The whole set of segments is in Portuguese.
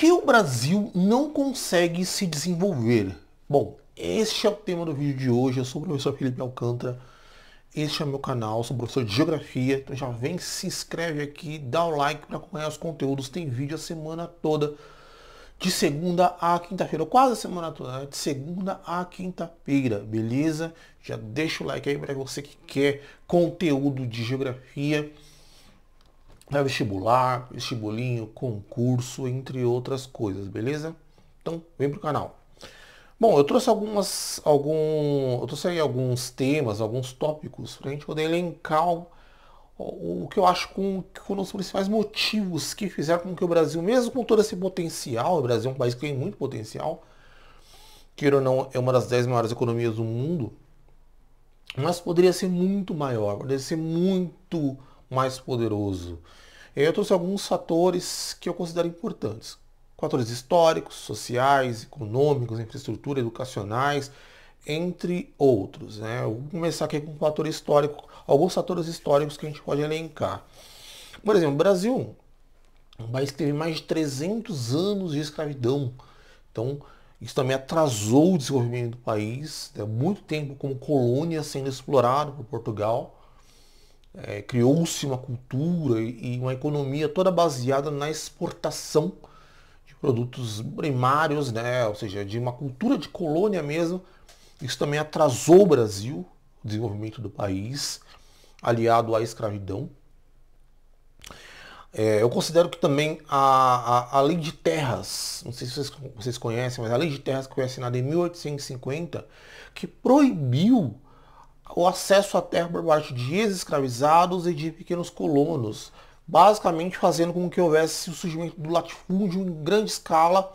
que o Brasil não consegue se desenvolver? Bom, este é o tema do vídeo de hoje. Eu sou o professor Felipe Alcântara. Este é o meu canal, sou professor de Geografia. Então já vem, se inscreve aqui, dá o like para acompanhar os conteúdos. Tem vídeo a semana toda, de segunda a quinta-feira, quase a semana toda, né? De segunda a quinta-feira, beleza? Já deixa o like aí para você que quer conteúdo de Geografia. Vestibular, vestibulinho, concurso, entre outras coisas, beleza? Então, vem pro canal. Bom, eu trouxe eu trouxe aí alguns temas, alguns tópicos para a gente poder elencar o que eu acho que foram os principais motivos que fizeram com que o Brasil, mesmo com todo esse potencial, o Brasil é um país que tem muito potencial, queira ou não, é uma das 10 maiores economias do mundo, mas poderia ser muito maior, poderia ser muito mais poderoso. Eu trouxe alguns fatores que eu considero importantes. Fatores históricos, sociais, econômicos, infraestrutura, educacionais, entre outros, né? Eu vou começar aqui com um fator histórico, alguns fatores históricos que a gente pode elencar. Por exemplo, o Brasil é um país que teve mais de 300 anos de escravidão. Então, isso também atrasou o desenvolvimento do país. Muito tempo como colônia sendo explorado por Portugal. Criou-se uma cultura e uma economia toda baseada na exportação de produtos primários, né? Ou seja, de uma cultura de colônia mesmo. Isso também atrasou o Brasil, o desenvolvimento do país, aliado à escravidão. Eu considero que também a lei de terras, não sei se vocês conhecem, mas a lei de terras que foi assinada em 1850, que proibiu o acesso à terra por parte de ex-escravizados e de pequenos colonos, basicamente fazendo com que houvesse o surgimento do latifúndio em grande escala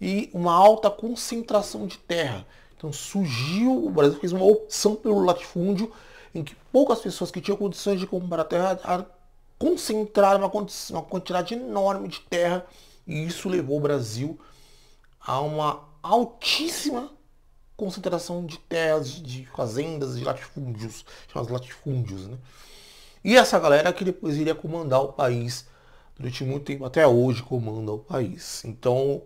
e uma alta concentração de terra. Então surgiu, o Brasil fez uma opção pelo latifúndio, em que poucas pessoas que tinham condições de comprar terra concentraram uma quantidade enorme de terra, e isso levou o Brasil a uma altíssima concentração de terras, de fazendas, de latifúndios, chamados latifúndios, né? E essa galera que depois iria comandar o país durante muito tempo, até hoje comanda o país. Então,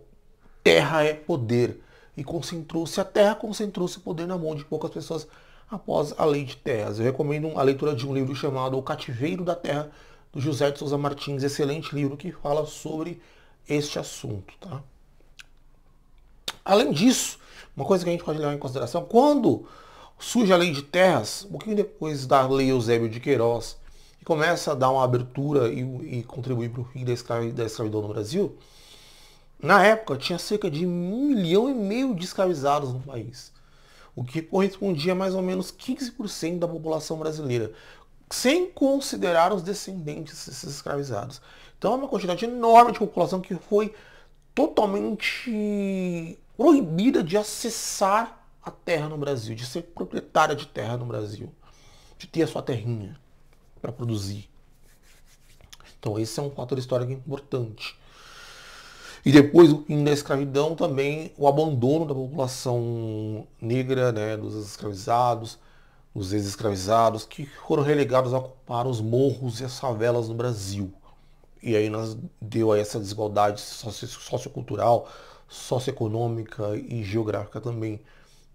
terra é poder. E concentrou-se a terra, concentrou-se o poder na mão de poucas pessoas após a lei de terras. Eu recomendo a leitura de um livro chamado O Cativeiro da Terra, do José de Souza Martins, excelente livro que fala sobre este assunto, tá? Além disso, uma coisa que a gente pode levar em consideração, quando surge a lei de terras, um pouquinho depois da lei Eusébio de Queiroz, que começa a dar uma abertura e contribuir para o fim da escravidão no Brasil, na época tinha cerca de 1,5 milhão de escravizados no país, o que correspondia a mais ou menos 15% da população brasileira, sem considerar os descendentes desses escravizados. Então é uma quantidade enorme de população que foi totalmente proibida de acessar a terra no Brasil, de ser proprietária de terra no Brasil, de ter a sua terrinha para produzir. Então esse é um fator histórico importante. E depois do fim da escravidão também o abandono da população negra, né, dos escravizados, os ex-escravizados, que foram relegados a ocupar os morros e as favelas no Brasil. E aí deu aí essa desigualdade sociocultural, socioeconômica e geográfica também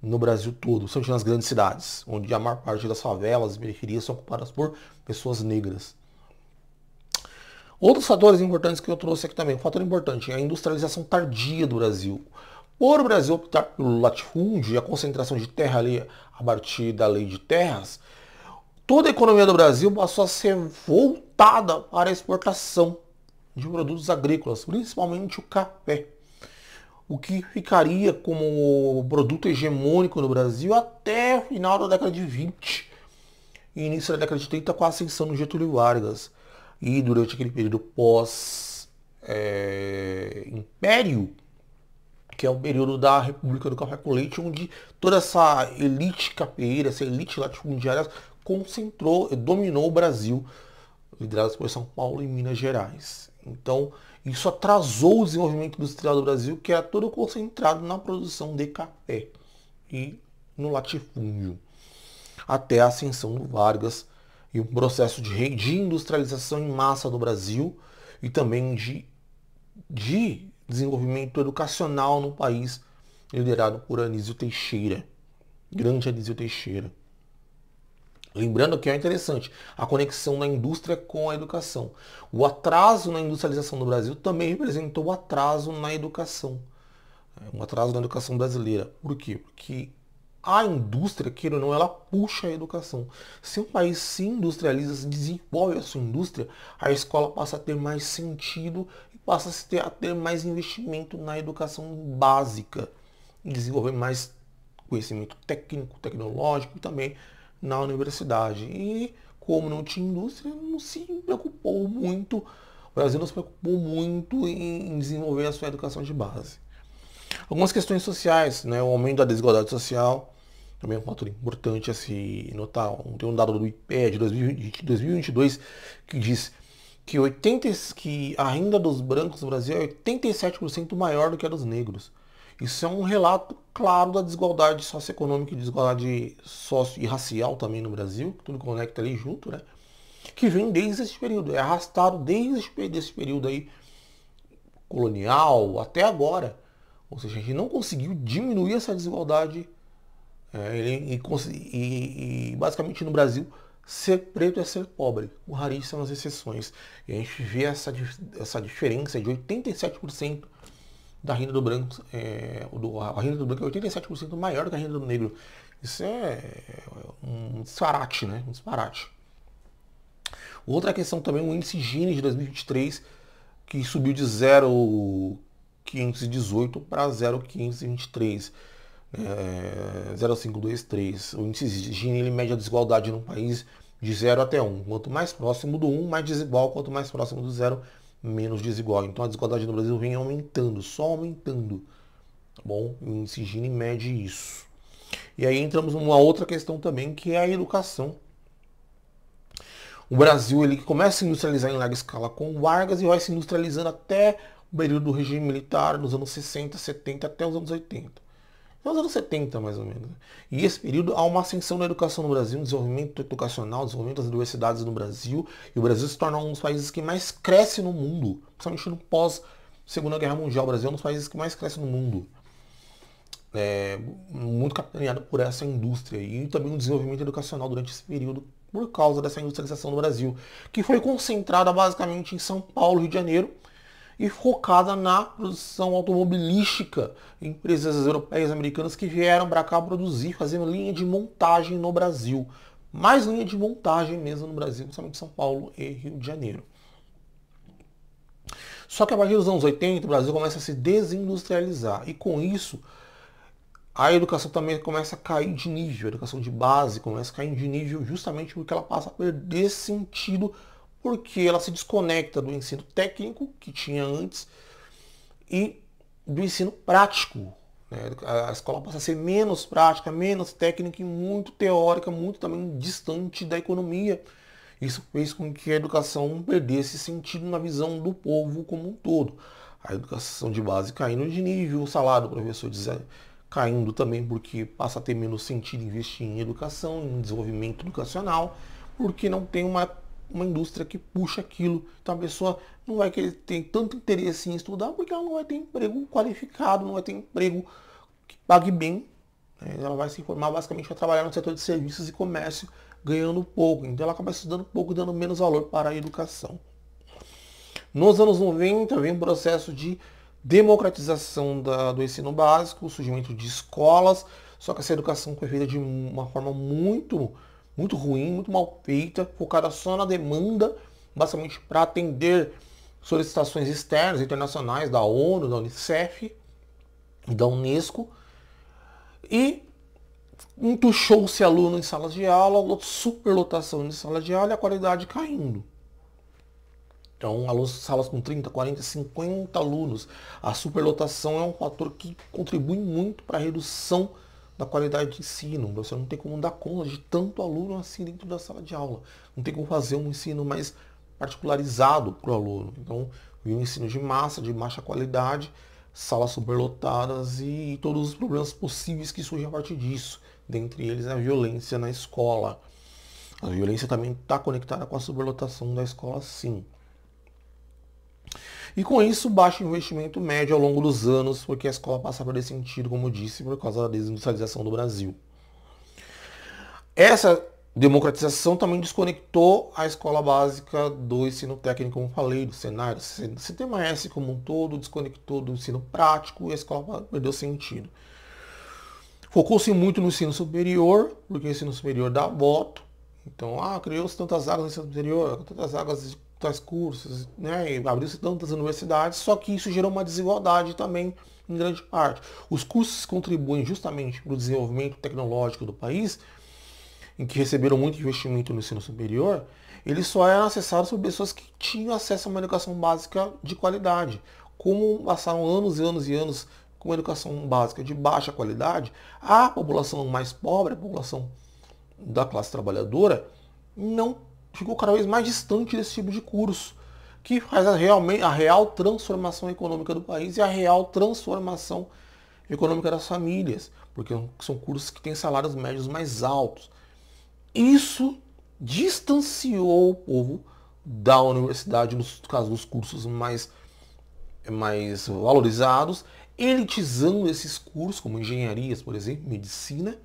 no Brasil todo, principalmente nas grandes cidades, onde a maior parte das favelas e periferias são ocupadas por pessoas negras. Outros fatores importantes que eu trouxe aqui também, um fator importante é a industrialização tardia do Brasil. Por o Brasil optar pelo latifúndio e a concentração de terra ali a partir da lei de terras, toda a economia do Brasil passou a ser voltada para a exportação de produtos agrícolas, principalmente o café, o que ficaria como produto hegemônico no Brasil até o final da década de 20 e início da década de 30 com a ascensão do Getúlio Vargas. E durante aquele período pós-império, que é o período da República do Café com Leite, onde toda essa elite cafeeira, essa elite latifundiária dominou o Brasil, liderado por São Paulo e Minas Gerais. Então, isso atrasou o desenvolvimento industrial do Brasil, que era todo concentrado na produção de café e no latifúndio, até a ascensão do Vargas e um processo de industrialização em massa no Brasil e também de desenvolvimento educacional no país, liderado por Anísio Teixeira, grande Anísio Teixeira. Lembrando que é interessante a conexão da indústria com a educação. O atraso na industrialização do Brasil também representou o atraso na educação. Um atraso na educação brasileira. Por quê? Porque a indústria, queira ou não, ela puxa a educação. Se um país se industrializa, se desenvolve a sua indústria, a escola passa a ter mais sentido e passa a ter mais investimento na educação básica. E desenvolver mais conhecimento técnico, tecnológico e também na universidade. E como não tinha indústria, não se preocupou muito, o Brasil não se preocupou muito em desenvolver a sua educação de base. Algumas questões sociais, né? O aumento da desigualdade social, também é um fator importante a se notar. Tem um dado do IPEA de 2022 que diz que a renda dos brancos no Brasil é 87% maior do que a dos negros. Isso é um relato claro da desigualdade socioeconômica e desigualdade socio e racial também no Brasil, que tudo conecta ali junto, né? Que vem desde esse período, é arrastado desde esse período aí colonial até agora. Ou seja, a gente não conseguiu diminuir essa desigualdade e basicamente no Brasil ser preto é ser pobre, com raríssimas exceções. E a gente vê essa diferença de 87% da renda do branco, a renda do branco é 87% maior que a renda do negro. Isso é um disparate, né? Um disparate. Outra questão também, o índice Gini de 2023, que subiu de 0,518 para 0,523. 0,523. O índice Gini ele mede a desigualdade no país de 0 até 1. Quanto mais próximo do 1, mais desigual. Quanto mais próximo do 0, menos desigual. Então a desigualdade no Brasil vem aumentando, só aumentando. Tá bom? O índice Gini mede isso. E aí entramos numa outra questão também, que é a educação. O Brasil ele começa a se industrializar em larga escala com Vargas e vai se industrializando até o período do regime militar, nos anos 60, 70, até os anos 80. Nos anos 70, mais ou menos. E esse período há uma ascensão na educação no Brasil, um desenvolvimento educacional, desenvolvimento das universidades no Brasil. E o Brasil se torna um dos países que mais cresce no mundo, principalmente no pós-Segunda Guerra Mundial. O Brasil é um dos países que mais cresce no mundo. Muito capitaneado por essa indústria. E também um desenvolvimento educacional durante esse período, por causa dessa industrialização do Brasil, que foi concentrada basicamente em São Paulo, Rio de Janeiro, e focada na produção automobilística, empresas europeias e americanas que vieram para cá produzir, fazendo linha de montagem no Brasil. Mais linha de montagem mesmo no Brasil, principalmente São Paulo e Rio de Janeiro. Só que a partir dos anos 80, o Brasil começa a se desindustrializar. E com isso, a educação também começa a cair de nível. A educação de base começa a cair de nível justamente porque ela passa a perder sentido, porque ela se desconecta do ensino técnico que tinha antes e do ensino prático. A escola passa a ser menos prática, menos técnica e muito teórica, muito também distante da economia. Isso fez com que a educação perdesse sentido na visão do povo como um todo. A educação de base caindo de nível, o salário do professor caindo também porque passa a ter menos sentido investir em educação, em desenvolvimento educacional, porque não tem uma indústria que puxa aquilo. Então a pessoa não vai querer ter tanto interesse em estudar porque ela não vai ter emprego qualificado, não vai ter emprego que pague bem. Ela vai se formar basicamente para trabalhar no setor de serviços e comércio, ganhando pouco. Então ela acaba estudando pouco e dando menos valor para a educação. Nos anos 90 vem um processo de democratização do ensino básico, o surgimento de escolas, só que essa educação foi feita de uma forma muito ruim, muito mal feita, focada só na demanda, basicamente para atender solicitações externas, internacionais, da ONU, da Unicef e da Unesco. E entuchou-se aluno em salas de aula, superlotação em sala de aula e a qualidade caindo. Então, salas com 30, 40, 50 alunos. A superlotação é um fator que contribui muito para a redução da qualidade de ensino. Você não tem como dar conta de tanto aluno assim dentro da sala de aula. Não tem como fazer um ensino mais particularizado para o aluno. Então, o ensino de massa, de baixa qualidade, salas superlotadas e todos os problemas possíveis que surgem a partir disso. Dentre eles, a violência na escola. A violência também está conectada com a superlotação da escola, sim. E com isso, baixo investimento médio ao longo dos anos, porque a escola passa a perder sentido, como eu disse, por causa da desindustrialização do Brasil. Essa democratização também desconectou a escola básica do ensino técnico, como eu falei, do cenário. O sistema S como um todo desconectou do ensino prático e a escola perdeu sentido. Focou-se muito no ensino superior, porque o ensino superior dá voto. Então, criou-se tantas vagas no ensino superior, tantas vagas de tais cursos, né? Abriu-se tantas universidades, só que isso gerou uma desigualdade também em grande parte. Os cursos contribuem justamente para o desenvolvimento tecnológico do país, em que receberam muito investimento no ensino superior, eles só eram acessados por pessoas que tinham acesso a uma educação básica de qualidade. Como passaram anos e anos e anos com uma educação básica de baixa qualidade, a população mais pobre, a população da classe trabalhadora, não ficou cada vez mais distante desse tipo de curso, que faz a real transformação econômica do país e a real transformação econômica das famílias, porque são cursos que têm salários médios mais altos. Isso distanciou o povo da universidade, no caso dos cursos mais valorizados, elitizando esses cursos, como engenharias, por exemplo, medicina,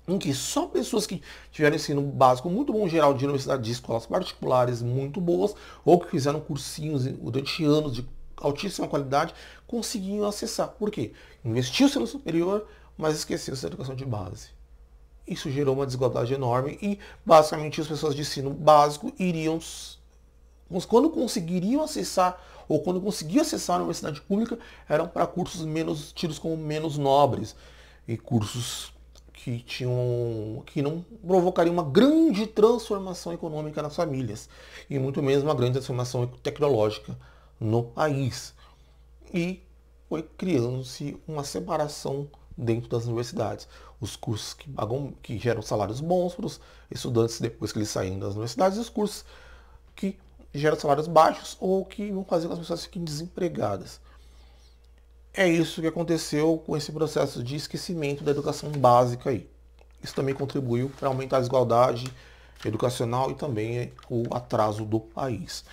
em que só pessoas que tiveram ensino básico muito bom geral de universidade, de escolas particulares muito boas, ou que fizeram cursinhos durante anos de altíssima qualidade, conseguiam acessar. Por quê? Investiu-se no superior, mas esqueceu-se da educação de base. Isso gerou uma desigualdade enorme e, basicamente, as pessoas de ensino básico iriam, quando conseguiriam acessar, ou quando conseguiam acessar a universidade pública, eram para cursos tidos como menos nobres e cursos que não provocariam uma grande transformação econômica nas famílias e muito menos uma grande transformação tecnológica no país. E foi criando-se uma separação dentro das universidades. Os cursos que geram salários bons para os estudantes depois que eles saem das universidades, e os cursos que geram salários baixos ou que vão fazer com que as pessoas fiquem desempregadas. É isso que aconteceu com esse processo de esquecimento da educação básica aí. Isso também contribuiu para aumentar a desigualdade educacional e também o atraso do país.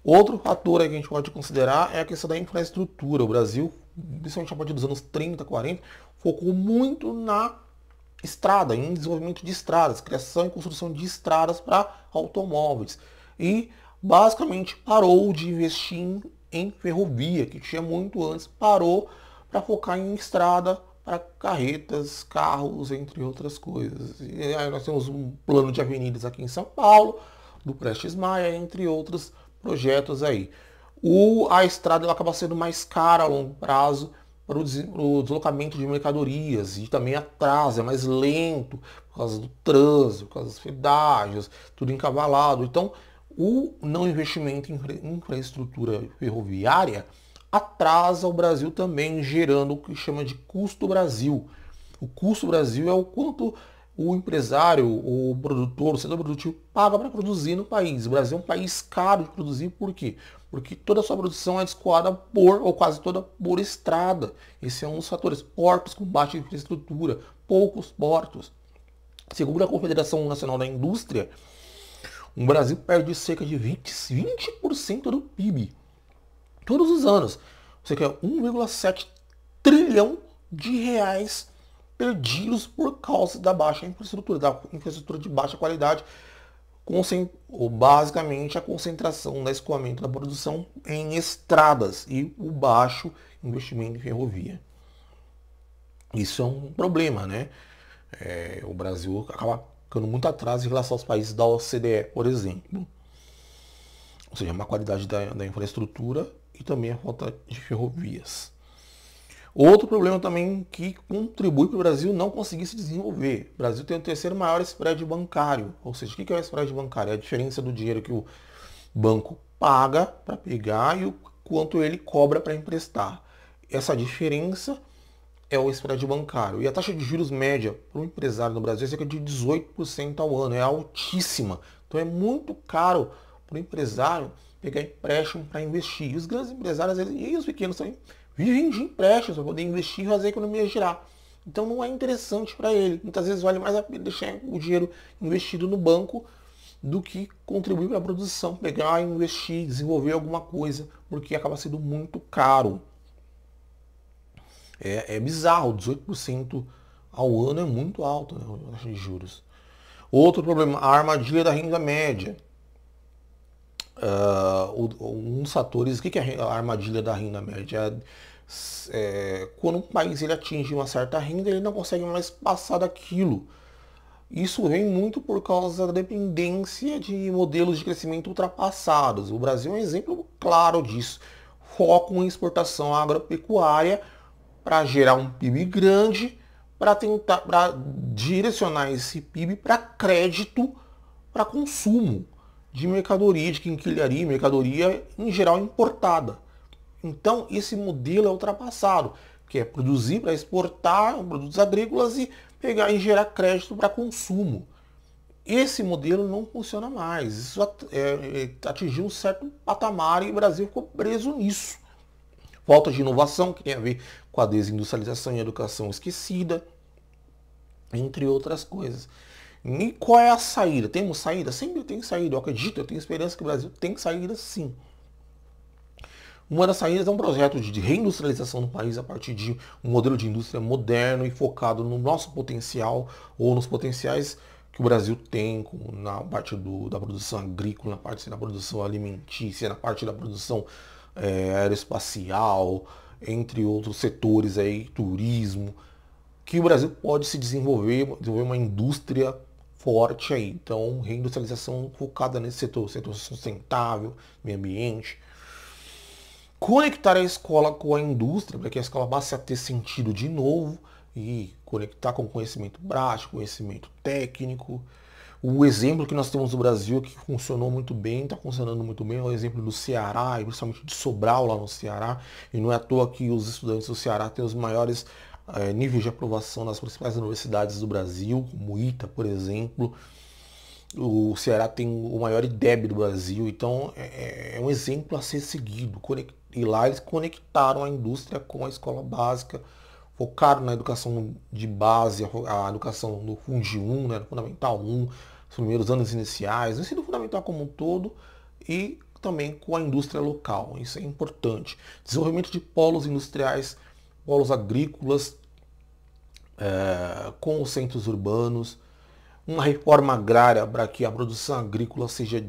Outro fator que a gente pode considerar é a questão da infraestrutura. O Brasil, principalmente a partir dos anos 30, 40, focou muito na estrada, em desenvolvimento de estradas, criação e construção de estradas para automóveis. E basicamente parou de investir em ferrovia, que tinha muito antes, parou para focar em estrada para carretas, carros, entre outras coisas. E aí nós temos um plano de avenidas aqui em São Paulo, do Prestes Maia, entre outros projetos aí. A estrada ela acaba sendo mais cara a longo prazo para o deslocamento de mercadorias e também atrasa, é mais lento por causa do trânsito, por causa dos pedágios, tudo encavalado. Então, o não investimento em infraestrutura ferroviária atrasa o Brasil também, gerando o que chama de custo Brasil. O custo Brasil é o quanto o empresário, o produtor, o setor produtivo paga para produzir no país. O Brasil é um país caro de produzir, por quê? Porque toda a sua produção é escoada ou quase toda, por estrada. Esse é um dos fatores. Portos com baixa infraestrutura, poucos portos. Segundo a Confederação Nacional da Indústria, o Brasil perde cerca de 20% do PIB todos os anos. Você quer 1,7 trilhão de reais perdidos por causa da baixa infraestrutura, da infraestrutura de baixa qualidade, ou basicamente a concentração da escoamento da produção em estradas e o baixo investimento em ferrovia. Isso é um problema, né? O Brasil acaba ficando muito atrás em relação aos países da OCDE, por exemplo. Ou seja, uma qualidade da infraestrutura e também a falta de ferrovias. Outro problema também que contribui para o Brasil não conseguir se desenvolver. O Brasil tem o terceiro maior spread bancário. Ou seja, o que é o spread bancário? É a diferença do dinheiro que o banco paga para pegar e o quanto ele cobra para emprestar. Essa diferença é o spread bancário. E a taxa de juros média para o empresário no Brasil é cerca de 18% ao ano. É altíssima. Então é muito caro para o empresário pegar empréstimo para investir. E os grandes empresários e os pequenos também vivem de empréstimos para poder investir e fazer a economia girar. Então não é interessante para ele. Muitas vezes vale mais a pena deixar o dinheiro investido no banco do que contribuir para a produção, pegar, investir, desenvolver alguma coisa, porque acaba sendo muito caro. É bizarro, 18% ao ano é muito alto, né, a taxa de juros. Outro problema, a armadilha da renda média. Um dos fatores, o que é a armadilha da renda média? Quando um país ele atinge uma certa renda, ele não consegue mais passar daquilo. Isso vem muito por causa da dependência de modelos de crescimento ultrapassados. O Brasil é um exemplo claro disso. Foco em exportação agropecuária para gerar um PIB grande, para direcionar esse PIB para crédito para consumo de mercadoria, de quinquilharia, mercadoria em geral importada. Então esse modelo é ultrapassado, que é produzir para exportar produtos agrícolas e pegar e gerar crédito para consumo. Esse modelo não funciona mais. Isso atingiu um certo patamar e o Brasil ficou preso nisso. Falta de inovação, que tem a ver com a desindustrialização e a educação esquecida, entre outras coisas. E qual é a saída? Temos saída? Sempre tem saída. Eu acredito, eu tenho esperança que o Brasil tem saída sim. Uma das saídas é um projeto de reindustrialização do país a partir de um modelo de indústria moderno e focado no nosso potencial ou nos potenciais que o Brasil tem na parte da produção agrícola, na parte da produção alimentícia, na parte da produção aeroespacial, entre outros setores aí, turismo, que o Brasil pode se desenvolver uma indústria forte aí. Então, reindustrialização focada nesse setor sustentável, meio ambiente. Conectar a escola com a indústria, para que a escola passe a ter sentido de novo e conectar com conhecimento prático, conhecimento técnico. O exemplo que nós temos no Brasil que funcionou muito bem, está funcionando muito bem, é o exemplo do Ceará, e principalmente de Sobral lá no Ceará. E não é à toa que os estudantes do Ceará têm os maiores níveis de aprovação nas principais universidades do Brasil, como o ITA, por exemplo. O Ceará tem o maior IDEB do Brasil, então é um exemplo a ser seguido. E lá eles conectaram a indústria com a escola básica, focaram na educação de base, a educação no Fundi 1, né, no Fundamental 1, os primeiros anos iniciais, no ensino fundamental como um todo, e também com a indústria local. Isso é importante. Desenvolvimento de polos industriais, polos agrícolas, com os centros urbanos, uma reforma agrária para que a produção agrícola seja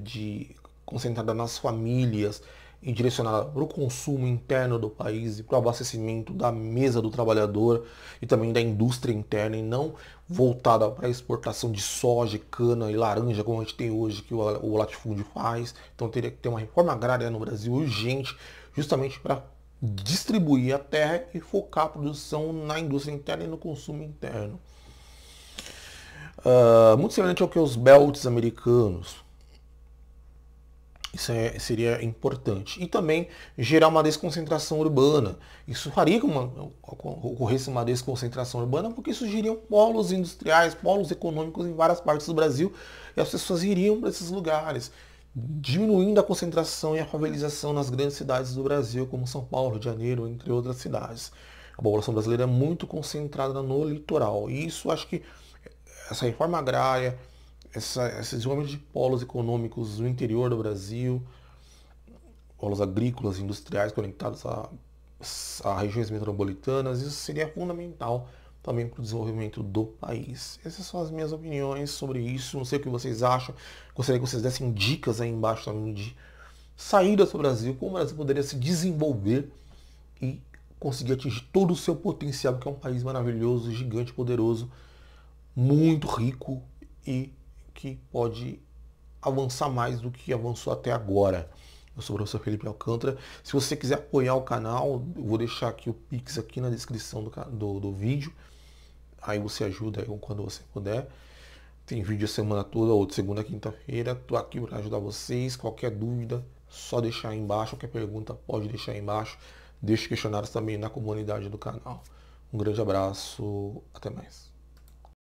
concentrada nas famílias e direcionada para o consumo interno do país e para o abastecimento da mesa do trabalhador e também da indústria interna e não voltada para a exportação de soja, cana e laranja como a gente tem hoje que o latifúndio faz. Então teria que ter uma reforma agrária no Brasil urgente justamente para distribuir a terra e focar a produção na indústria interna e no consumo interno. Muito semelhante ao que os belts americanos. Isso seria importante. E também gerar uma desconcentração urbana. Isso faria que ocorresse uma desconcentração urbana, porque surgiriam polos industriais, polos econômicos em várias partes do Brasil, e as pessoas iriam para esses lugares, diminuindo a concentração e a favelização nas grandes cidades do Brasil, como São Paulo, Rio de Janeiro, entre outras cidades. A população brasileira é muito concentrada no litoral. E isso acho que essa reforma agrária, esse desenvolvimento de polos econômicos no interior do Brasil, polos agrícolas, industriais conectados a regiões metropolitanas, isso seria fundamental também para o desenvolvimento do país. Essas são as minhas opiniões sobre isso, não sei o que vocês acham, gostaria que vocês dessem dicas aí embaixo também de saídas do Brasil, como o Brasil poderia se desenvolver e conseguir atingir todo o seu potencial, porque é um país maravilhoso, gigante, poderoso, muito rico e que pode avançar mais do que avançou até agora. Eu sou o professor Felipe Alcântara. Se você quiser apoiar o canal, eu vou deixar aqui o Pix aqui na descrição do vídeo. Aí você ajuda quando você puder. Tem vídeo a semana toda, ou de segunda a quinta-feira. Estou aqui para ajudar vocês. Qualquer dúvida, só deixar aí embaixo. Qualquer pergunta, pode deixar aí embaixo. Deixe questionários também na comunidade do canal. Um grande abraço, até mais.